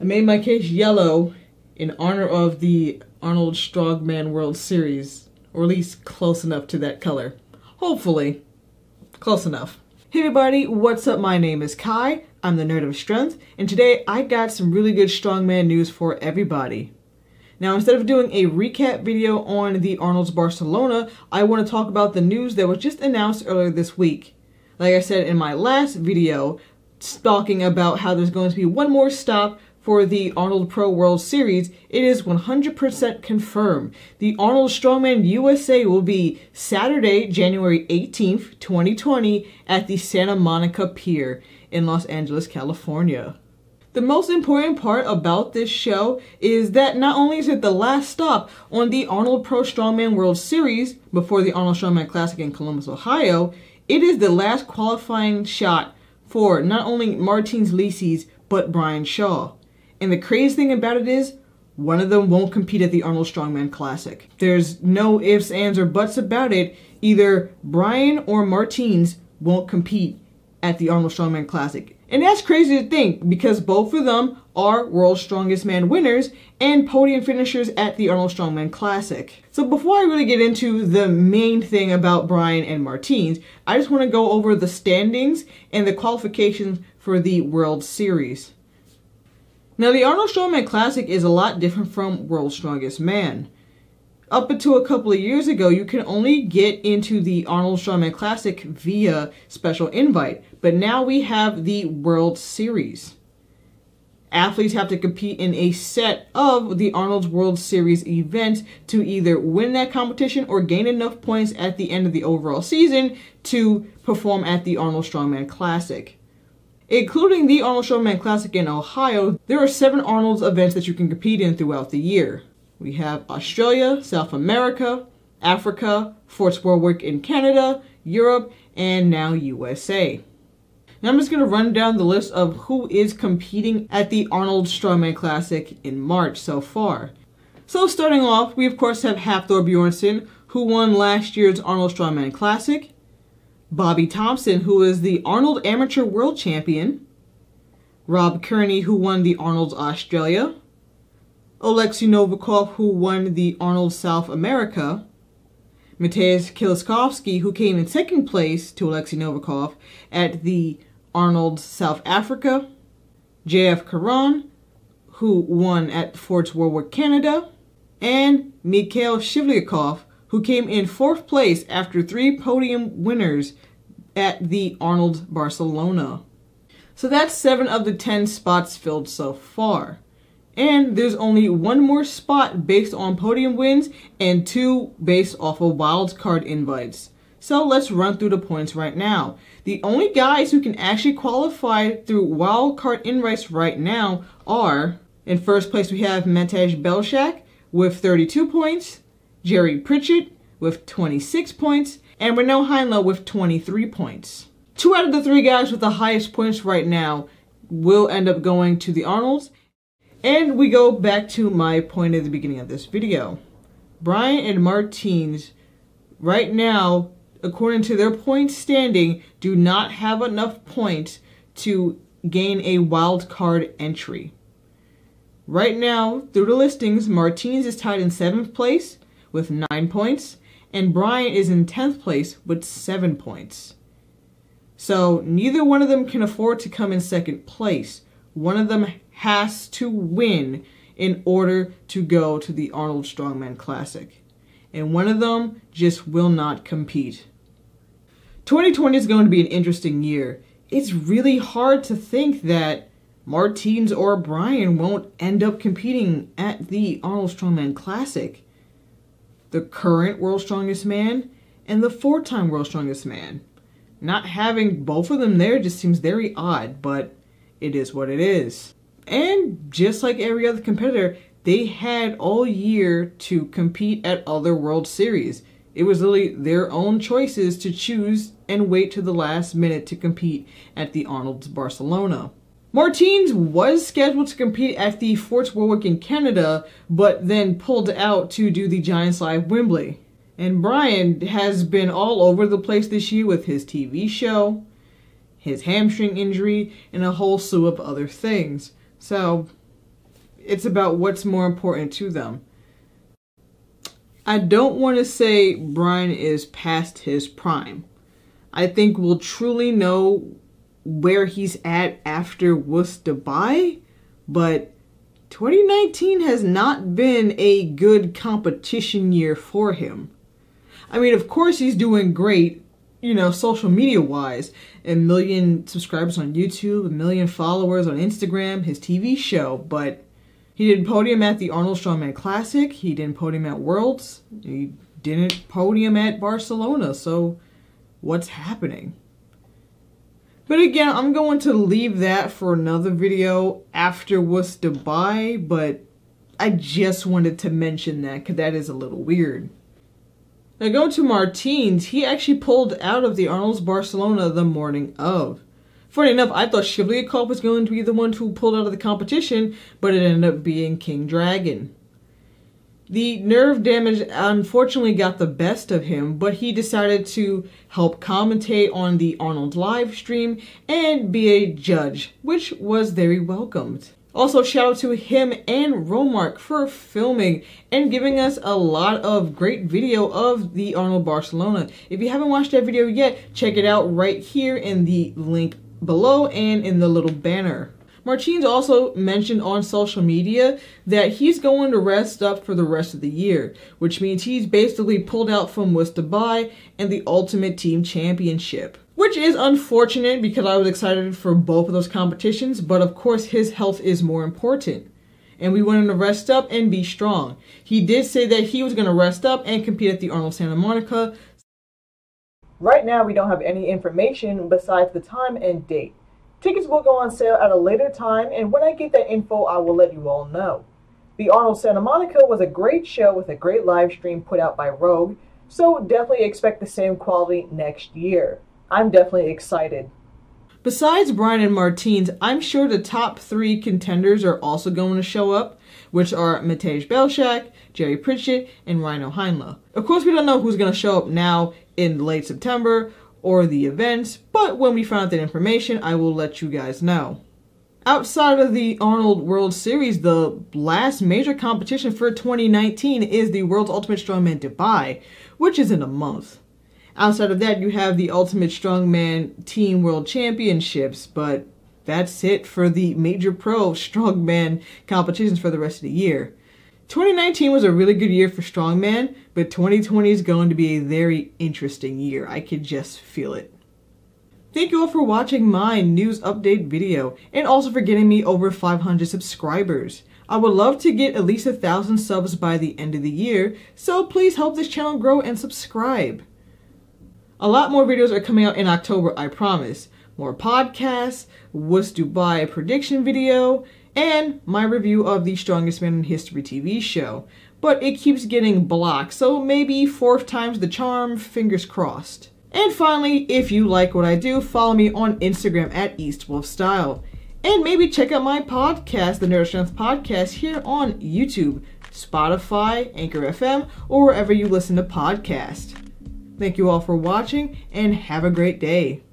made my case yellow in honor of the Arnold Strongman World Series, or at least close enough to that color. Hopefully, close enough. Hey everybody, what's up? My name is Kai, I'm the Nerd of Strength, and today I got some really good strongman news for everybody. Now, instead of doing a recap video on the Arnold's Barcelona, I want to talk about the news that was just announced earlier this week. Like I said in my last video, talking about how there's going to be one more stop for the Arnold Pro World Series, it is 100% confirmed. The Arnold Strongman USA will be Saturday, January 18th, 2020 at the Santa Monica Pier in Los Angeles, California. The most important part about this show is that not only is it the last stop on the Arnold Pro Strongman World Series before the Arnold Strongman Classic in Columbus, Ohio, it is the last qualifying shot for not only Martins Licis, but Brian Shaw. And the crazy thing about it is, one of them won't compete at the Arnold Strongman Classic. There's no ifs, ands, or buts about it. Either Brian or Martins won't compete at the Arnold Strongman Classic. And that's crazy to think, because both of them are World's Strongest Man winners and podium finishers at the Arnold Strongman Classic. So before I really get into the main thing about Brian and Martins, I just want to go over the standings and the qualifications for the World Series. Now, the Arnold Strongman Classic is a lot different from World's Strongest Man. Up until a couple of years ago, you can only get into the Arnold Strongman Classic via special invite, but now we have the World Series. Athletes have to compete in a set of the Arnold's World Series events to either win that competition or gain enough points at the end of the overall season to perform at the Arnold Strongman Classic. Including the Arnold Strongman Classic in Ohio, there are 7 Arnold's events that you can compete in throughout the year. We have Australia, South America, Africa, Forts Warwick in Canada, Europe, and now USA. Now I'm just going to run down the list of who is competing at the Arnold Strongman Classic in March so far. So starting off, we of course have Hafthor Bjornsson, who won last year's Arnold Strongman Classic. Bobby Thompson, who is the Arnold Amateur World Champion. Rob Kearney, who won the Arnold's Australia. Oleksiy Novikov, who won the Arnold South America. Mateusz Kieliszkowski, who came in second place to Oleksiy Novikov at the Arnold South Africa. JF Caron, who won at Forts Warwick, Canada. And Mikhail Shivlyakov, who came in 4th place after 3 podium winners at the Arnold Barcelona. So that's 7 of the 10 spots filled so far. And there's only 1 more spot based on podium wins and 2 based off of wildcard invites. So let's run through the points right now. The only guys who can actually qualify through wildcard invites right now are, in 1st place we have Matej Belshak with 32 points, Jerry Pritchett with 26 points, and Renaud Heinle with 23 points. 2 out of the 3 guys with the highest points right now will end up going to the Arnolds. And we go back to my point at the beginning of this video. Brian and Martins, right now, according to their point standing, do not have enough points to gain a wild card entry. Right now, through the listings, Martins is tied in 7th place with 9 points, and Brian is in 10th place with 7 points. So neither one of them can afford to come in 2nd place. One of them has to win in order to go to the Arnold Strongman Classic. And one of them just will not compete. 2020 is going to be an interesting year. It's really hard to think that Martins or Brian won't end up competing at the Arnold Strongman Classic. The current World's Strongest Man and the 4-time World's Strongest Man. Not having both of them there just seems very odd, but it is what it is. And just like every other competitor, they had all year to compete at other World Series. It was literally their own choices to choose and wait to the last minute to compete at the Arnold's Barcelona. Martins was scheduled to compete at the Forts Warwick in Canada, but then pulled out to do the Giants Live Wembley. And Brian has been all over the place this year with his TV show, his hamstring injury, and a whole slew of other things. So, It's about what's more important to them. I don't want to say Brian is past his prime. I think we'll truly know where he's at after Wuss Dubai, but 2019 has not been a good competition year for him. I mean, of course he's doing great, you know, social media wise. 1 million subscribers on YouTube, 1 million followers on Instagram, his TV show, but he didn't podium at the Arnold Strongman Classic. He didn't podium at Worlds. He didn't podium at Barcelona. So what's happening? But again, I'm going to leave that for another video after Wuss Dubai. But I just wanted to mention that because that is a little weird. Now going to Martins, he actually pulled out of the Arnold's Barcelona the morning of. Funny enough, I thought Shivlyakov was going to be the one who pulled out of the competition, but it ended up being King Dragon. The nerve damage unfortunately got the best of him, but he decided to help commentate on the Arnold live stream and be a judge, which was very welcomed. Also, shout out to him and Romark for filming and giving us a lot of great video of the Arnold Barcelona. If you haven't watched that video yet, check it out right here in the link below and in the little banner. Martins also mentioned on social media that he's going to rest up for the rest of the year, which means he's basically pulled out from Wuss Dubai and the Ultimate Team Championship. Which is unfortunate because I was excited for both of those competitions, but of course his health is more important. And we want him to rest up and be strong. He did say that he was going to rest up and compete at the Arnold Santa Monica. Right now we don't have any information besides the time and date. Tickets will go on sale at a later time, and when I get that info I will let you all know. The Arnold Santa Monica was a great show with a great live stream put out by Rogue, so definitely expect the same quality next year. I'm definitely excited. Besides Brian and Martins, I'm sure the top 3 contenders are also going to show up, which are Matej Belshak, Jerry Pritchett, and Rhino Heinle. Of course, we don't know who's going to show up now in late September or the events, but when we find out that information, I will let you guys know. Outside of the Arnold World Series, the last major competition for 2019 is the World's Ultimate Strongman Dubai, which is in a month. Outside of that, you have the Ultimate Strongman Team World Championships, but that's it for the major pro strongman competitions for the rest of the year. 2019 was a really good year for strongman, but 2020 is going to be a very interesting year. I could just feel it. Thank you all for watching my news update video, and also for getting me over 500 subscribers. I would love to get at least 1,000 subs by the end of the year, so please help this channel grow and subscribe. A lot more videos are coming out in October, I promise. More podcasts, Wuss Dubai prediction video, and my review of the Strongest Man in History TV show. But it keeps getting blocked, so maybe 4th time's the charm, fingers crossed. And finally, if you like what I do, follow me on Instagram at EastWolfStyle. And maybe check out my podcast, the Nerd Strength Podcast, here on YouTube, Spotify, Anchor FM, or wherever you listen to podcasts. Thank you all for watching, and have a great day.